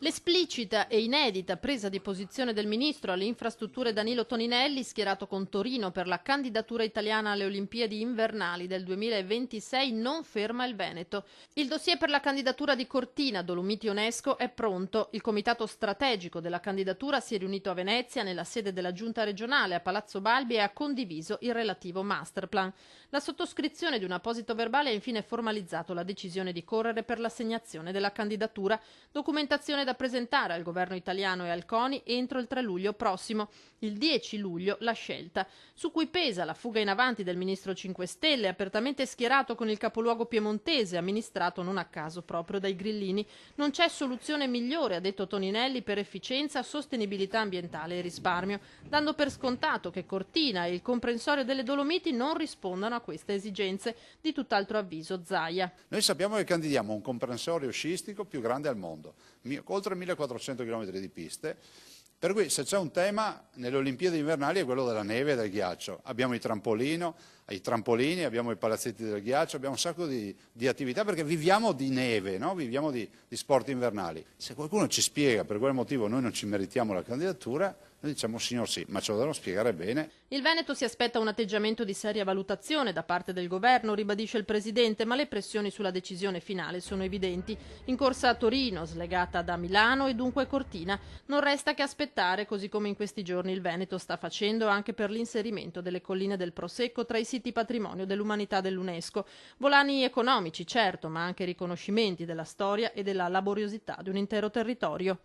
L'esplicita e inedita presa di posizione del ministro alle infrastrutture Danilo Toninelli, schierato con Torino per la candidatura italiana alle Olimpiadi invernali del 2026, non ferma il Veneto. Il dossier per la candidatura di Cortina, Dolomiti UNESCO, è pronto. Il comitato strategico della candidatura si è riunito a Venezia nella sede della Giunta regionale a Palazzo Balbi e ha condiviso il relativo masterplan. La sottoscrizione di un apposito verbale ha infine formalizzato la decisione di correre per l'assegnazione della candidatura, documentazione da presentare al governo italiano e al CONI entro il 3 luglio prossimo. Il 10 luglio la scelta, su cui pesa la fuga in avanti del ministro 5 Stelle, apertamente schierato con il capoluogo piemontese, amministrato non a caso proprio dai grillini. Non c'è soluzione migliore, ha detto Toninelli, per efficienza, sostenibilità ambientale e risparmio, dando per scontato che Cortina e il comprensorio delle Dolomiti non rispondano a queste esigenze. Di tutt'altro avviso Zaia. Noi sappiamo che candidiamo un comprensorio sciistico più grande al mondo, oltre 1400 km di piste, per cui se c'è un tema nelle Olimpiadi invernali è quello della neve e del ghiaccio. Abbiamo i trampolini, abbiamo i palazzetti del ghiaccio, abbiamo un sacco di attività perché viviamo di neve, no? Viviamo di sport invernali. Se qualcuno ci spiega per quale motivo noi non ci meritiamo la candidatura, noi diciamo signor sì, ma ce lo devono spiegare bene. Il Veneto si aspetta un atteggiamento di seria valutazione da parte del governo, ribadisce il presidente, ma le pressioni sulla decisione finale sono evidenti. In corsa a Torino, slegata da Milano e dunque Cortina. Non resta che aspettare, così come in questi giorni il Veneto sta facendo anche per l'inserimento delle colline del Prosecco tra i siti patrimonio dell'umanità dell'UNESCO. Volani economici, certo, ma anche riconoscimenti della storia e della laboriosità di un intero territorio.